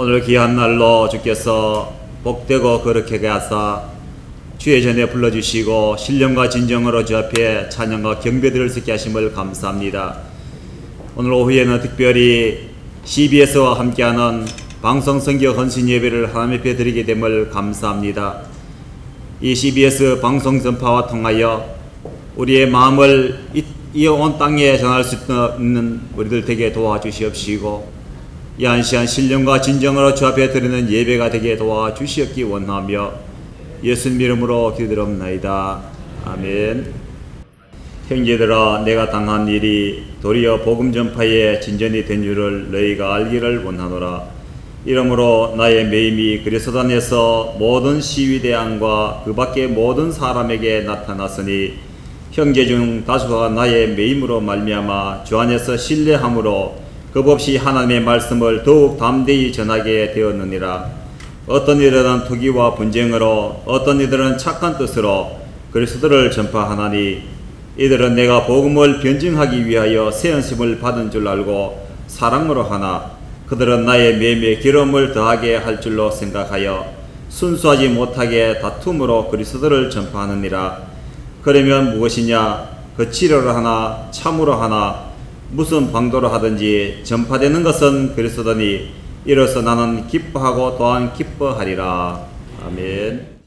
오늘 귀한 날로 주께서 복되고 거룩하게 하사 주의 전에 불러주시고 신령과 진정으로 주 앞에 찬양과 경배드릴 수 있게 하심을 감사합니다. 오늘 오후에는 특별히 CBS와 함께하는 방송선교 헌신 예배를 하나님 앞에 드리게 됨을 감사합니다. 이 CBS 방송 전파와 통하여 우리의 마음을 이 온 땅에 전할 수 있는 우리들 되게 도와주시옵시고 이 안시한 신령과 진정으로 주 앞에 드리는 예배가 되게 도와주시옵기 원하며 예수님 이름으로 기도드립나이다. 아멘. 형제들아, 내가 당한 일이 도리어 복음 전파의 진전이 된 줄을 너희가 알기를 원하노라. 이러므로 나의 매임이 그리스도안에서 모든 시위대왕과 그 밖의 모든 사람에게 나타났으니 형제 중 다수가 나의 매임으로 말미암아 주 안에서 신뢰함으로 겁없이 하나님의 말씀을 더욱 담대히 전하게 되었느니라. 어떤 이들은 투기와 분쟁으로, 어떤 이들은 착한 뜻으로 그리스도를 전파하나니 이들은 내가 복음을 변증하기 위하여 세언심을 받은 줄 알고 사랑으로 하나 그들은 나의 매임에 기름을 더하게 할 줄로 생각하여 순수하지 못하게 다툼으로 그리스도를 전파하느니라. 그러면 무엇이냐? 거칠어로 하나 참으로 하나 무슨 방도로 하든지 전파되는 것은 그리스도니 이로써 나는 기뻐하고 또한 기뻐하리라. 아멘.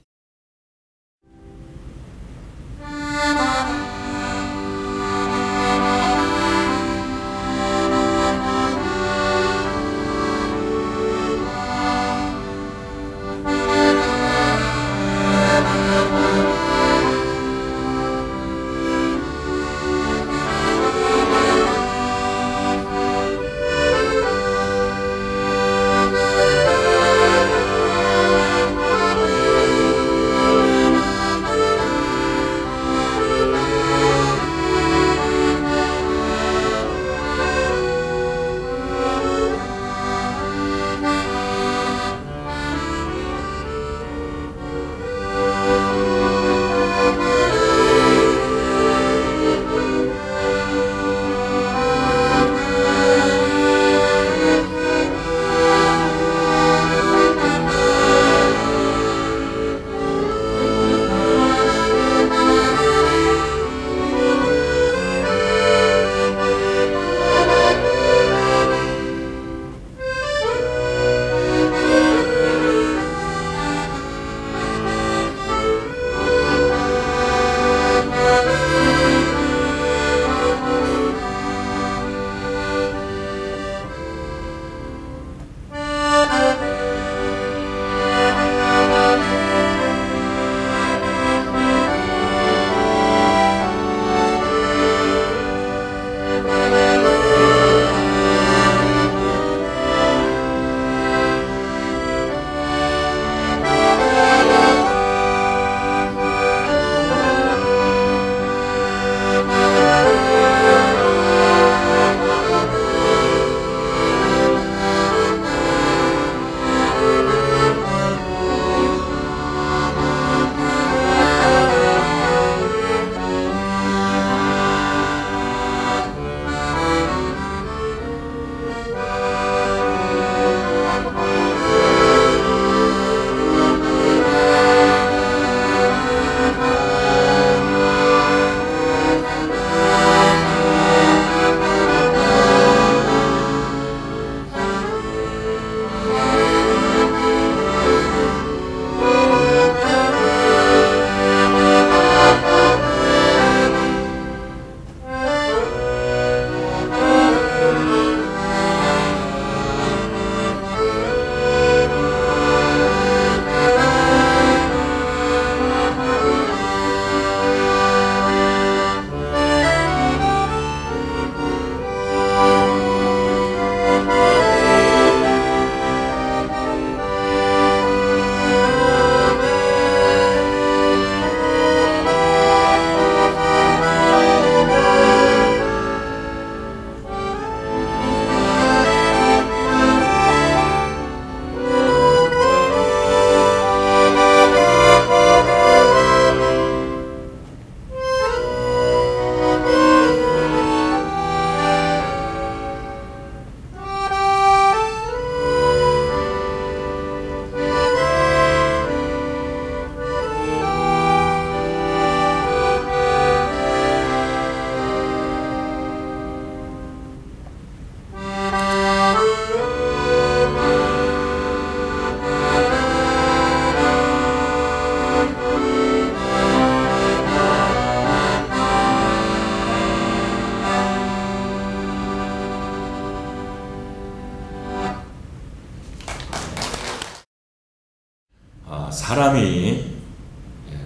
사람이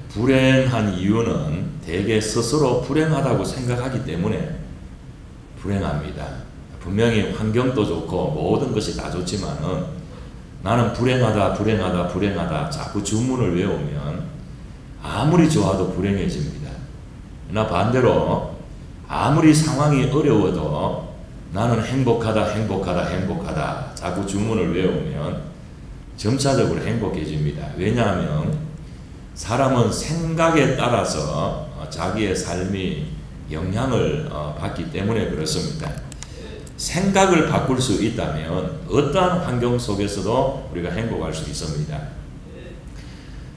불행한 이유는 대개 스스로 불행하다고 생각하기 때문에 불행합니다. 분명히 환경도 좋고 모든 것이 다 좋지만은 나는 불행하다 불행하다 불행하다 자꾸 주문을 외우면 아무리 좋아도 불행해집니다. 나 반대로 아무리 상황이 어려워도 나는 행복하다 행복하다 행복하다 자꾸 주문을 외우면 점차적으로 행복해집니다. 왜냐하면 사람은 생각에 따라서 자기의 삶이 영향을 받기 때문에 그렇습니다. 생각을 바꿀 수 있다면 어떠한 환경 속에서도 우리가 행복할 수 있습니다.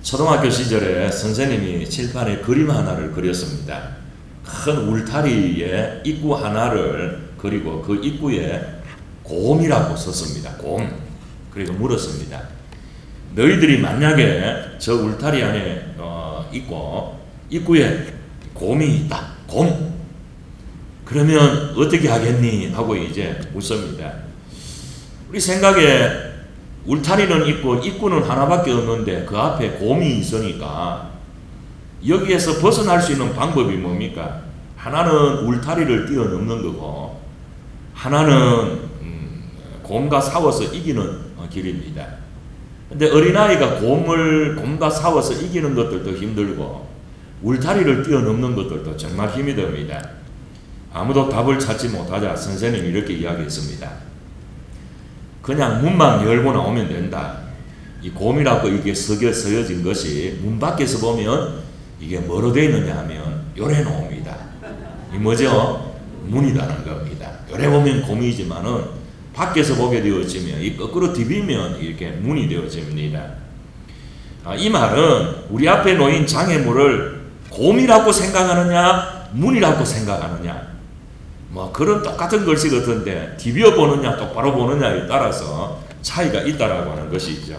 초등학교 시절에 선생님이 칠판에 그림 하나를 그렸습니다. 큰 울타리에 입구 하나를 그리고 그 입구에 곰이라고 썼습니다. 곰. 그리고 물었습니다. 너희들이 만약에 저 울타리 안에 있고 입구에 곰이 있다. 곰. 그러면 어떻게 하겠니? 하고 이제 묻습니다. 우리 생각에 울타리는 있고 입구는 하나밖에 없는데 그 앞에 곰이 있으니까 여기에서 벗어날 수 있는 방법이 뭡니까? 하나는 울타리를 뛰어넘는 거고 하나는 곰과 싸워서 이기는 길입니다. 근데 어린아이가 곰과 싸워서 이기는 것들도 힘들고 울타리를 뛰어넘는 것들도 정말 힘이 듭니다. 아무도 답을 찾지 못하자 선생님이 이렇게 이야기했습니다. 그냥 문만 열고 나오면 된다. 이 곰이라고 이게 쓰여진 것이 문 밖에서 보면 이게 뭐로 되어 있느냐 하면 요래 나옵니다. 이 뭐죠? 문이라는 겁니다. 요래 보면 곰이지만은 밖에서 보게 되어지면 이 거꾸로 디비면 이렇게 문이 되어집니다. 이 말은 우리 앞에 놓인 장애물을 곰이라고 생각하느냐 문이라고 생각하느냐 뭐 그런 똑같은 글씨 같은데 디비어 보느냐 똑바로 보느냐에 따라서 차이가 있다라고 하는 것이죠.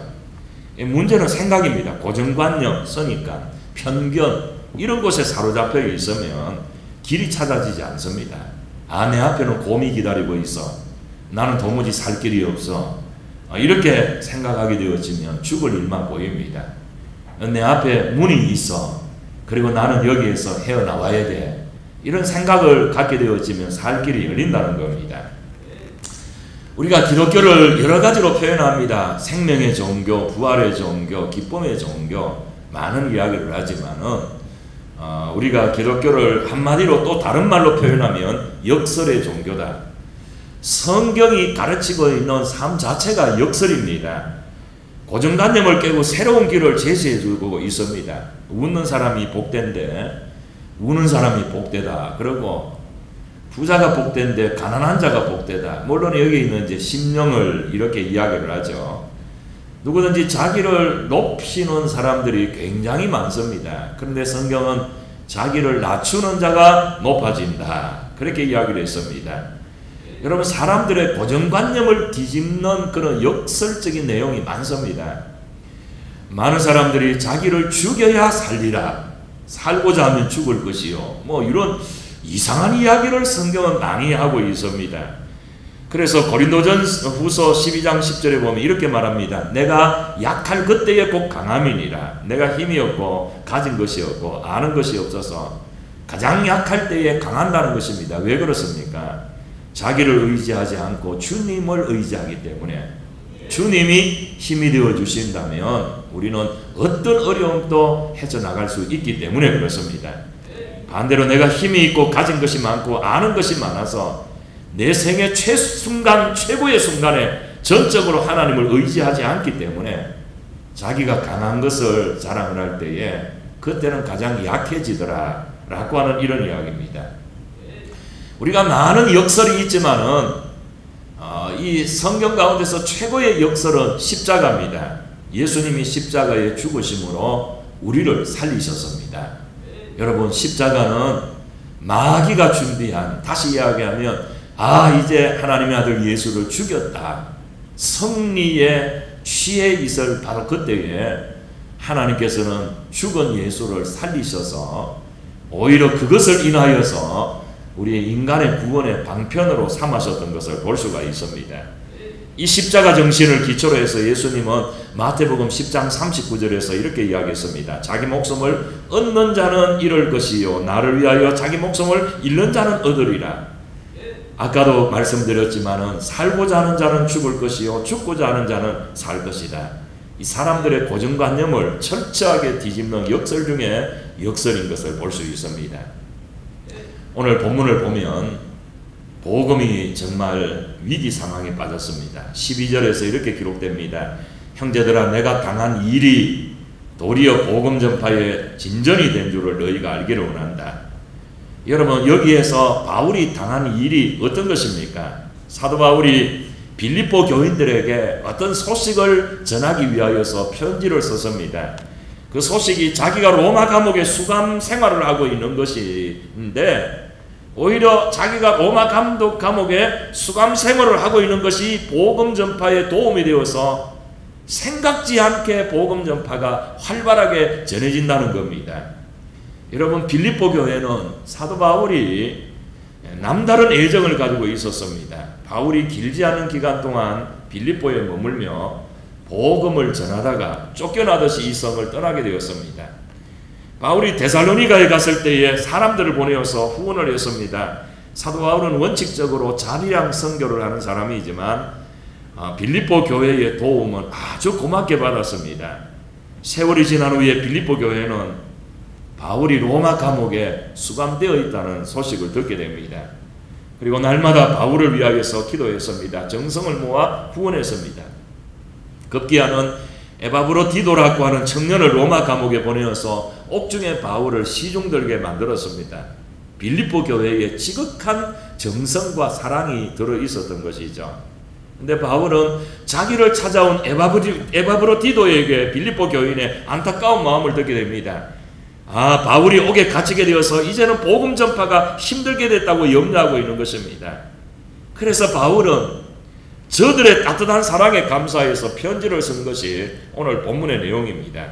문제는 생각입니다. 고정관념, 선입관, 편견 이런 곳에 사로잡혀 있으면 길이 찾아지지 않습니다. 내 앞에는 곰이 기다리고 있어. 나는 도무지 살 길이 없어. 이렇게 생각하게 되어지면 죽을 일만 보입니다. 내 앞에 문이 있어. 그리고 나는 여기에서 헤어나와야 돼. 이런 생각을 갖게 되어지면 살 길이 열린다는 겁니다. 우리가 기독교를 여러 가지로 표현합니다. 생명의 종교, 부활의 종교, 기쁨의 종교 많은 이야기를 하지만은 우리가 기독교를 한마디로 또 다른 말로 표현하면 역설의 종교다. 성경이 가르치고 있는 삶 자체가 역설입니다. 고정관념을 깨고 새로운 길을 제시해주고 있습니다. 웃는 사람이 복된데 우는 사람이 복되다. 그리고 부자가 복된데 가난한 자가 복되다. 물론 여기 있는 이제 심령을 이렇게 이야기를 하죠. 누구든지 자기를 높이는 사람들이 굉장히 많습니다. 그런데 성경은 자기를 낮추는 자가 높아진다. 그렇게 이야기를 했습니다. 여러분 사람들의 고정관념을 뒤집는 그런 역설적인 내용이 많습니다. 많은 사람들이 자기를 죽여야 살리라. 살고자 하면 죽을 것이요. 뭐 이런 이상한 이야기를 성경은 많이 하고 있습니다. 그래서 고린도전후서 12장 10절에 보면 이렇게 말합니다. 내가 약할 그때에 곧 강함이니라. 내가 힘이 없고 가진 것이 없고 아는 것이 없어서 가장 약할 때에 강한다는 것입니다. 왜 그렇습니까? 자기를 의지하지 않고 주님을 의지하기 때문에 주님이 힘이 되어 주신다면 우리는 어떤 어려움도 헤쳐나갈 수 있기 때문에 그렇습니다. 반대로 내가 힘이 있고 가진 것이 많고 아는 것이 많아서 내 생애 최고의 순간에 전적으로 하나님을 의지하지 않기 때문에 자기가 강한 것을 자랑을 할 때에 그때는 가장 약해지더라 라고 하는 이런 이야기입니다. 우리가 많은 역설이 있지만은 이 성경 가운데서 최고의 역설은 십자가입니다. 예수님이 십자가에 죽으심으로 우리를 살리셨습니다. 여러분 십자가는 마귀가 준비한, 다시 이야기하면 이제 하나님의 아들 예수를 죽였다. 승리에 취해 있을 바로 그때에 하나님께서는 죽은 예수를 살리셔서 오히려 그것을 인하여서 우리의 인간의 구원의 방편으로 삼으셨던 것을 볼 수가 있습니다. 이 십자가 정신을 기초로 해서 예수님은 마태복음 10장 39절에서 이렇게 이야기했습니다. 자기 목숨을 얻는 자는 잃을 것이요 나를 위하여 자기 목숨을 잃는 자는 얻으리라. 아까도 말씀드렸지만은 살고자 하는 자는 죽을 것이요 죽고자 하는 자는 살 것이다. 이 사람들의 고정관념을 철저하게 뒤집는 역설 중에 역설인 것을 볼 수 있습니다. 오늘 본문을 보면 복음이 정말 위기 상황에 빠졌습니다. 12절에서 이렇게 기록됩니다. 형제들아 내가 당한 일이 도리어 복음 전파의 진전이 된 줄을 너희가 알기를 원한다. 여러분 여기에서 바울이 당한 일이 어떤 것입니까? 사도 바울이 빌립보 교인들에게 어떤 소식을 전하기 위하여서 편지를 썼습니다. 그 소식이 자기가 로마 감옥에 수감 생활을 하고 있는 것인데 오히려 자기가 로마 감옥에 수감 생활을 하고 있는 것이 복음 전파에 도움이 되어서 생각지 않게 복음 전파가 활발하게 전해진다는 겁니다. 여러분 빌립보 교회는 사도 바울이 남다른 애정을 가지고 있었습니다. 바울이 길지 않은 기간 동안 빌립보에 머물며 복음을 전하다가 쫓겨나듯이 이 성을 떠나게 되었습니다. 바울이 데살로니가에 갔을 때에 사람들을 보내어서 후원을 했습니다. 사도 바울은 원칙적으로 자비랑 선교를 하는 사람이지만 빌립보 교회의 도움은 아주 고맙게 받았습니다. 세월이 지난 후에 빌립보 교회는 바울이 로마 감옥에 수감되어 있다는 소식을 듣게 됩니다. 그리고 날마다 바울을 위하여서 기도했습니다. 정성을 모아 후원했습니다. 급기야는 에바브로디도라고 하는 청년을 로마 감옥에 보내어서 옥중에 바울을 시중들게 만들었습니다. 빌립보 교회에 지극한 정성과 사랑이 들어있었던 것이죠. 근데 바울은 자기를 찾아온 에바브로디도에게 빌립보 교인의 안타까운 마음을 듣게 됩니다. 바울이 옥에 갇히게 되어서 이제는 복음 전파가 힘들게 됐다고 염려하고 있는 것입니다. 그래서 바울은 저들의 따뜻한 사랑에 감사해서 편지를 쓴 것이 오늘 본문의 내용입니다.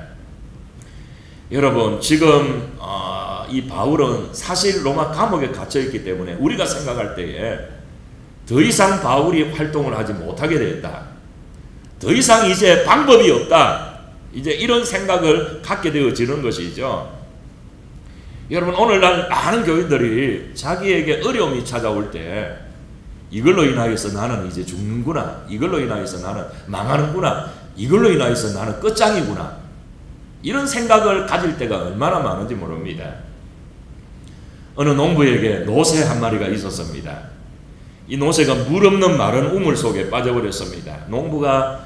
여러분 지금 이 바울은 사실 로마 감옥에 갇혀있기 때문에 우리가 생각할 때에 더 이상 바울이 활동을 하지 못하게 됐다. 더 이상 이제 방법이 없다. 이제 이런 생각을 갖게 되어지는 것이죠. 여러분 오늘날 많은 교인들이 자기에게 어려움이 찾아올 때 이걸로 인하여서 나는 이제 죽는구나. 이걸로 인하여서 나는 망하는구나. 이걸로 인하여서 나는 끝장이구나. 이런 생각을 가질 때가 얼마나 많은지 모릅니다. 어느 농부에게 노새 한 마리가 있었습니다. 이 노새가 물 없는 마른 우물 속에 빠져버렸습니다. 농부가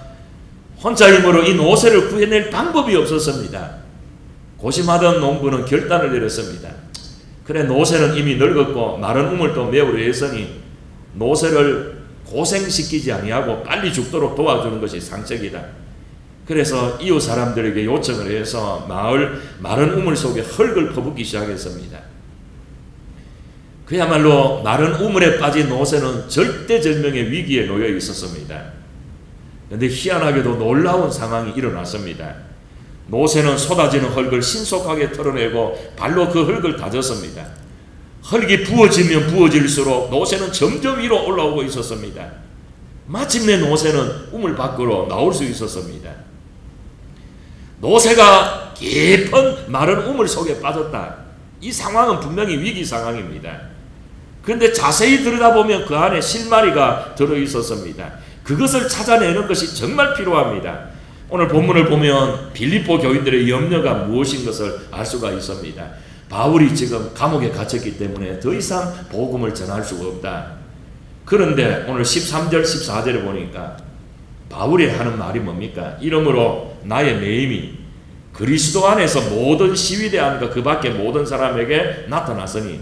혼자 힘으로 이 노새를 구해낼 방법이 없었습니다. 고심하던 농부는 결단을 내렸습니다. 그래 노새는 이미 늙었고 마른 우물도 메우려 했으니 노새를 고생시키지 아니하고 빨리 죽도록 도와주는 것이 상책이다. 그래서 이웃 사람들에게 요청을 해서 마을 마른 우물 속에 흙을 퍼붓기 시작했습니다. 그야말로 마른 우물에 빠진 노새는 절대절명의 위기에 놓여 있었습니다. 그런데 희한하게도 놀라운 상황이 일어났습니다. 노새는 쏟아지는 흙을 신속하게 털어내고 발로 그 흙을 다졌습니다. 흙이 부어지면 부어질수록 노새는 점점 위로 올라오고 있었습니다. 마침내 노새는 우물 밖으로 나올 수 있었습니다. 노새가 깊은 마른 우물 속에 빠졌다. 이 상황은 분명히 위기 상황입니다. 그런데 자세히 들여다보면 그 안에 실마리가 들어있었습니다. 그것을 찾아내는 것이 정말 필요합니다. 오늘 본문을 보면 빌립보 교인들의 염려가 무엇인 것을 알 수가 있습니다. 바울이 지금 감옥에 갇혔기 때문에 더 이상 복음을 전할 수가 없다. 그런데 오늘 13절 14절에 보니까 바울이 하는 말이 뭡니까? 이러므로 나의 매임이 그리스도 안에서 모든 시위대 안과 그 밖의 모든 사람에게 나타났으니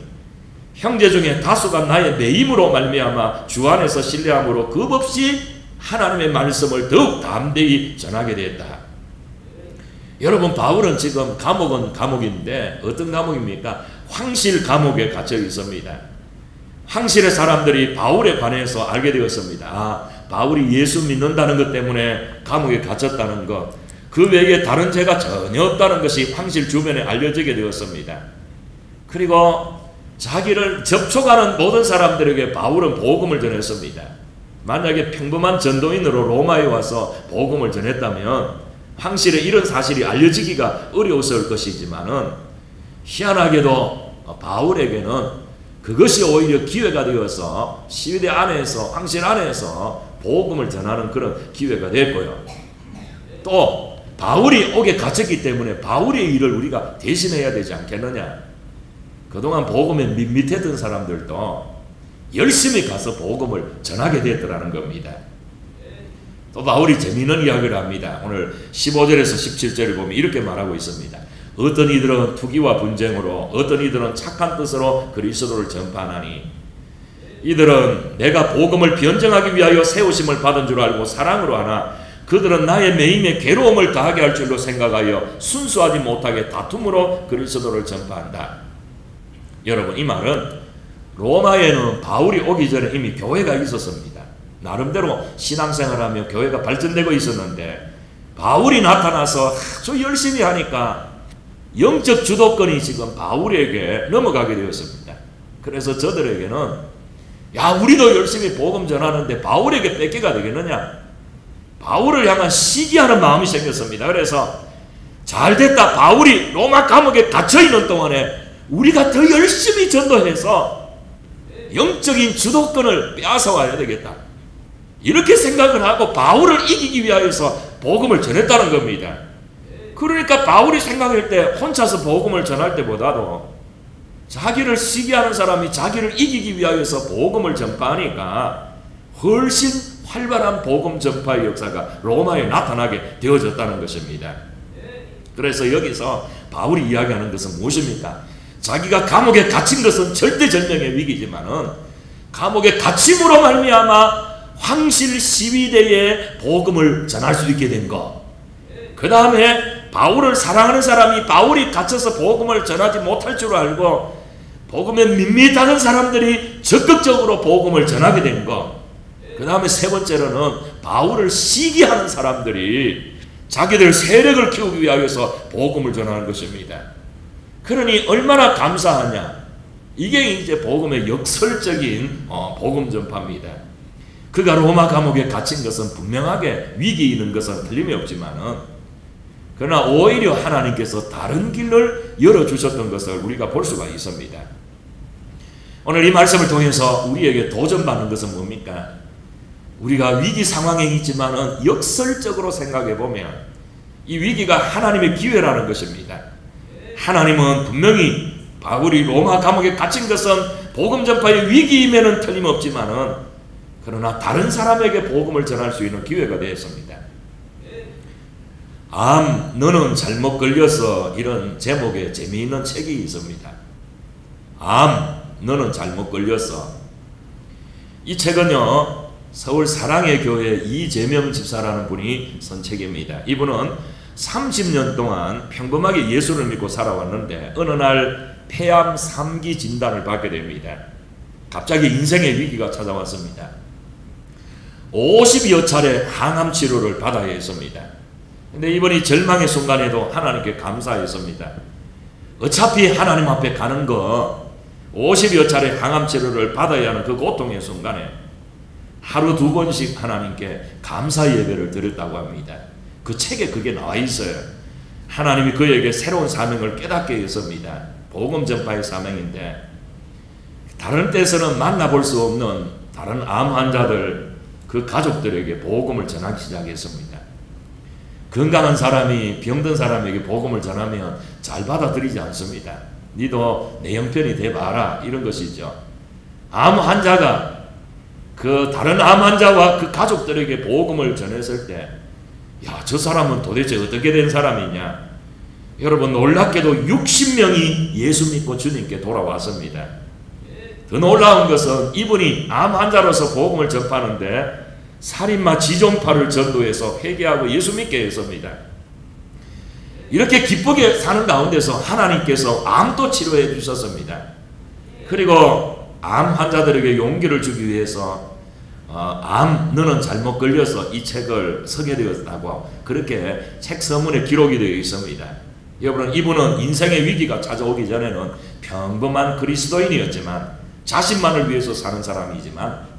형제 중에 다수가 나의 매임으로 말미암아 주 안에서 신뢰함으로 겁없이 하나님의 말씀을 더욱 담대히 전하게 됐다. 여러분 바울은 지금 감옥은 감옥인데 어떤 감옥입니까? 황실 감옥에 갇혀 있습니다. 황실의 사람들이 바울에 관해서 알게 되었습니다. 바울이 예수 믿는다는 것 때문에 감옥에 갇혔다는 것, 그 외에 다른 죄가 전혀 없다는 것이 황실 주변에 알려지게 되었습니다. 그리고 자기를 접촉하는 모든 사람들에게 바울은 복음을 전했습니다. 만약에 평범한 전도인으로 로마에 와서 복음을 전했다면 황실에 이런 사실이 알려지기가 어려웠을 것이지만은 희한하게도 바울에게는 그것이 오히려 기회가 되어서 시위대 안에서 황실 안에서 복음을 전하는 그런 기회가 됐고요. 또 바울이 옥에 갇혔기 때문에 바울의 일을 우리가 대신해야 되지 않겠느냐. 그동안 복음에 밋밋했던 사람들도 열심히 가서 복음을 전하게 됐더라는 겁니다. 또 바울이 재미있는 이야기를 합니다. 오늘 15절에서 17절을 보면 이렇게 말하고 있습니다. 어떤 이들은 투기와 분쟁으로, 어떤 이들은 착한 뜻으로 그리스도를 전파하나니 이들은 내가 복음을 변증하기 위하여 세우심을 받은 줄 알고 사랑으로 하나 그들은 나의 매임에 괴로움을 더하게 할 줄로 생각하여 순수하지 못하게 다툼으로 그리스도를 전파한다. 여러분, 이 말은 로마에는 바울이 오기 전에 이미 교회가 있었습니다. 나름대로 신앙생활하며 교회가 발전되고 있었는데 바울이 나타나서 아주 열심히 하니까 영적 주도권이 지금 바울에게 넘어가게 되었습니다. 그래서 저들에게는 야, 우리도 열심히 복음 전하는데 바울에게 뺏기가 되겠느냐? 바울을 향한 시기하는 마음이 생겼습니다. 그래서 잘됐다. 바울이 로마 감옥에 갇혀있는 동안에 우리가 더 열심히 전도해서 영적인 주도권을 빼앗아와야 되겠다. 이렇게 생각을 하고 바울을 이기기 위하여서 복음을 전했다는 겁니다. 그러니까 바울이 생각할 때 혼자서 복음을 전할 때보다도 자기를 시기하는 사람이 자기를 이기기 위하여서 복음을 전파하니까 훨씬 활발한 복음 전파의 역사가 로마에 나타나게 되어졌다는 것입니다. 그래서 여기서 바울이 이야기하는 것은 무엇입니까? 자기가 감옥에 갇힌 것은 절대절명의 위기지만은 감옥에 갇힘으로 말미암아 황실 시위대에 복음을 전할 수 있게 된 것. 그 다음에 바울을 사랑하는 사람이 바울이 갇혀서 복음을 전하지 못할 줄 알고 복음에 밋밋하던 사람들이 적극적으로 복음을 전하게 된 것. 그 다음에 세 번째로는 바울을 시기하는 사람들이 자기들 세력을 키우기 위하여서 복음을 전하는 것입니다. 그러니 얼마나 감사하냐. 이게 이제 복음의 역설적인 복음 전파입니다. 그가 로마 감옥에 갇힌 것은 분명하게 위기 있는 것은 틀림이 없지만은 그러나 오히려 하나님께서 다른 길을 열어주셨던 것을 우리가 볼 수가 있습니다. 오늘 이 말씀을 통해서 우리에게 도전받는 것은 뭡니까? 우리가 위기 상황에 있지만은 역설적으로 생각해 보면 이 위기가 하나님의 기회라는 것입니다. 하나님은 분명히 바울이 로마 감옥에 갇힌 것은 복음 전파의 위기임에는 틀림없지만은 그러나 다른 사람에게 복음을 전할 수 있는 기회가 되었습니다. 너는 잘못 걸려서 이런 제목의 재미있는 책이 있습니다. 너는 잘못 걸렸어. 이 책은요, 서울 사랑의 교회 이재명 집사라는 분이 쓴 책입니다. 이분은 30년 동안 평범하게 예수를 믿고 살아왔는데 어느 날 폐암 3기 진단을 받게 됩니다. 갑자기 인생의 위기가 찾아왔습니다. 50여 차례 항암 치료를 받아야 했습니다. 근데 이분이 절망의 순간에도 하나님께 감사했습니다. 어차피 하나님 앞에 가는 거 50여 차례 항암 치료를 받아야 하는 그 고통의 순간에 하루 2번씩 하나님께 감사 예배를 드렸다고 합니다. 그 책에 그게 나와 있어요. 하나님이 그에게 새로운 사명을 깨닫게 했습니다. 복음 전파의 사명인데 다른 때서는 만나볼 수 없는 다른 암 환자들 그 가족들에게 복음을 전하기 시작했습니다. 건강한 사람이 병든 사람에게 복음을 전하면 잘 받아들이지 않습니다. 니도 내 형편이 돼봐라 이런 것이죠. 암 환자가 그 다른 암 환자와 그 가족들에게 복음을 전했을 때 야, 저 사람은 도대체 어떻게 된 사람이냐. 여러분 놀랍게도 60명이 예수 믿고 주님께 돌아왔습니다. 더 놀라운 것은 이분이 암 환자로서 복음을 전파하는데 살인마 지존파를 전도해서 회개하고 예수 믿게 했습니다. 이렇게 기쁘게 사는 가운데서 하나님께서 암도 치료해 주셨습니다. 그리고 암 환자들에게 용기를 주기 위해서 너는 잘못 걸려서 이 책을 쓰게 되었다고 그렇게 책 서문에 기록이 되어 있습니다. 여러분, 이분은 인생의 위기가 찾아오기 전에는 평범한 그리스도인이었지만 자신만을 위해서 사는 사람이지만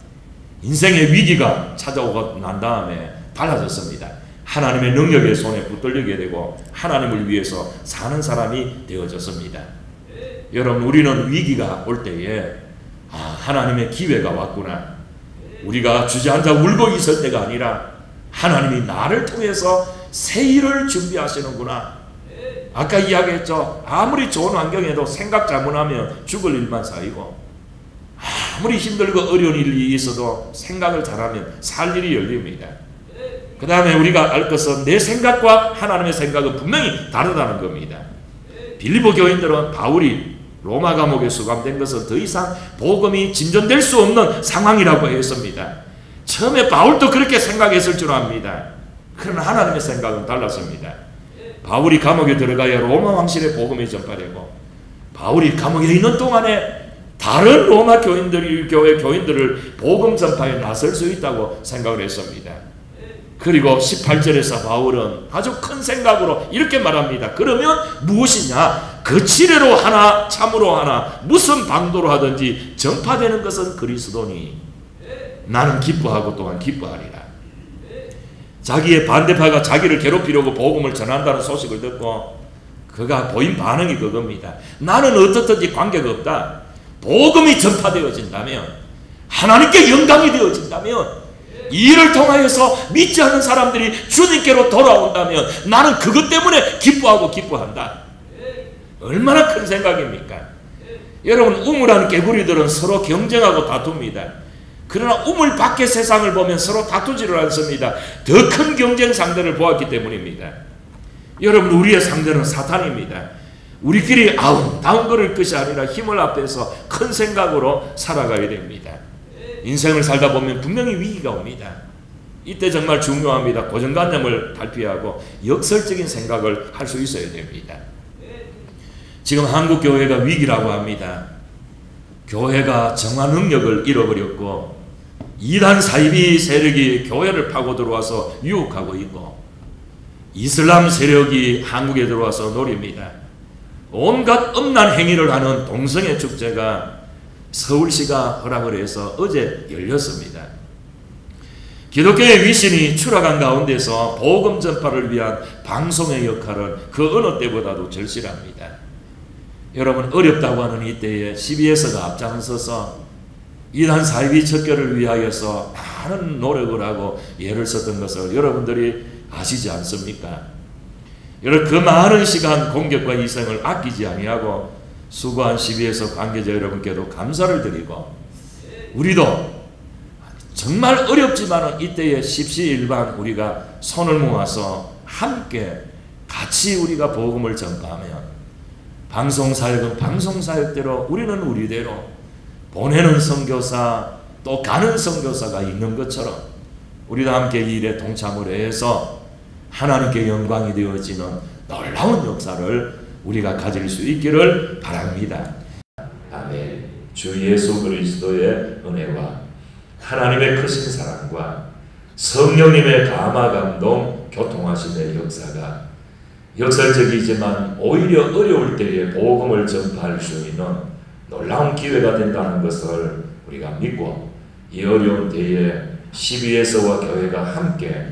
인생의 위기가 찾아오고 난 다음에 달라졌습니다. 하나님의 능력의 손에 붙들리게 되고 하나님을 위해서 사는 사람이 되어졌습니다. 여러분, 우리는 위기가 올 때에 하나님의 기회가 왔구나, 우리가 주저앉아 울고 있을 때가 아니라 하나님이 나를 통해서 새 일을 준비하시는구나. 아까 이야기했죠. 아무리 좋은 환경에도 생각 잘못하면 죽을 일만 쌓이고, 아무리 힘들고 어려운 일이 있어도 생각을 잘하면 살 일이 열립니다. 그 다음에 우리가 알 것은 내 생각과 하나님의 생각은 분명히 다르다는 겁니다. 빌립보 교인들은 바울이 로마 감옥에 수감된 것은 더 이상 복음이 진전될 수 없는 상황이라고 했습니다. 처음에 바울도 그렇게 생각했을 줄 압니다. 그러나 하나님의 생각은 달랐습니다. 바울이 감옥에 들어가야 로마 왕실의 복음이 전파되고, 바울이 감옥에 있는 동안에 다른 로마 교회 교인들을 복음 전파에 나설 수 있다고 생각을 했습니다. 그리고 18절에서 바울은 아주 큰 생각으로 이렇게 말합니다. 그러면 무엇이냐? 거칠애로 하나 참으로 하나 무슨 방도로 하든지 전파되는 것은 그리스도니 나는 기뻐하고 또한 기뻐하리라. 자기의 반대파가 자기를 괴롭히려고 복음을 전한다는 소식을 듣고 그가 보인 반응이 그겁니다. 나는 어떻든지 관계가 없다. 복음이 전파되어진다면, 하나님께 영광이 되어진다면, 이 일을 통하여서 믿지 않는 사람들이 주님께로 돌아온다면 나는 그것 때문에 기뻐하고 기뻐한다. 얼마나 큰 생각입니까? 여러분, 우물한 개구리들은 서로 경쟁하고 다툽니다. 그러나 우물 밖의 세상을 보면 서로 다투지를 않습니다. 더 큰 경쟁 상대를 보았기 때문입니다. 여러분, 우리의 상대는 사탄입니다. 우리끼리 다운거릴 것이 아니라 힘을 앞에서 큰 생각으로 살아가야 됩니다. 인생을 살다 보면 분명히 위기가 옵니다. 이때 정말 중요합니다. 고정관념을 탈피하고 역설적인 생각을 할 수 있어야 됩니다. 지금 한국 교회가 위기라고 합니다. 교회가 정화 능력을 잃어버렸고 이단 사이비 세력이 교회를 파고 들어와서 유혹하고 있고 이슬람 세력이 한국에 들어와서 노립니다. 온갖 엄난 행위를 하는 동성애 축제가 서울시가 허락을 해서 어제 열렸습니다. 기독교의 위신이 추락한 가운데서 복음 전파를 위한 방송의 역할은 그 어느 때보다도 절실합니다. 여러분, 어렵다고 하는 이때에 CBS가 앞장서서 이단 사이비 척결을 위하여서 많은 노력을 하고 예를 썼던 것을 여러분들이 아시지 않습니까? 여러분, 그 많은 시간, 공격과 희생을 아끼지 아니하고 수고한 CBS 관계자 여러분께도 감사를 드리고, 우리도 정말 어렵지만 이때에 십시일반 우리가 손을 모아서 함께 같이 우리가 복음을 전파하면, 방송사역은 방송사역대로, 우리는 우리대로 보내는 선교사 또 가는 선교사가 있는 것처럼 우리도 함께 이 일에 동참을 해서 하나님께 영광이 되어지는 놀라운 역사를 우리가 가질 수 있기를 바랍니다. 아멘. 주 예수 그리스도의 은혜와 하나님의 크신 사랑과 성령님의 감화 감동 교통하심의 역사가 역설적이지만 오히려 어려울 때에 복음을 전파할 수 있는 놀라운 기회가 된다는 것을 우리가 믿고, 이 어려운 때에 CBS와 교회가 함께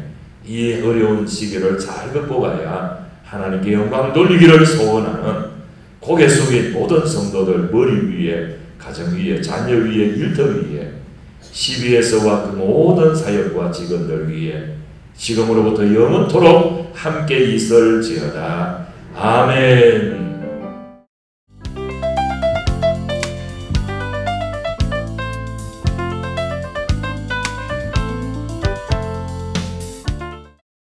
이 어려운 시기를 잘 극복하여 하나님께 영광 돌리기를 소원하는 고개 숙인 모든 성도들 머리 위에, 가정 위에, 자녀 위에, 일터 위에, CBS와 그 모든 사역과 직원들 위에 지금으로부터 영원토록 함께 있을지어다. 아멘.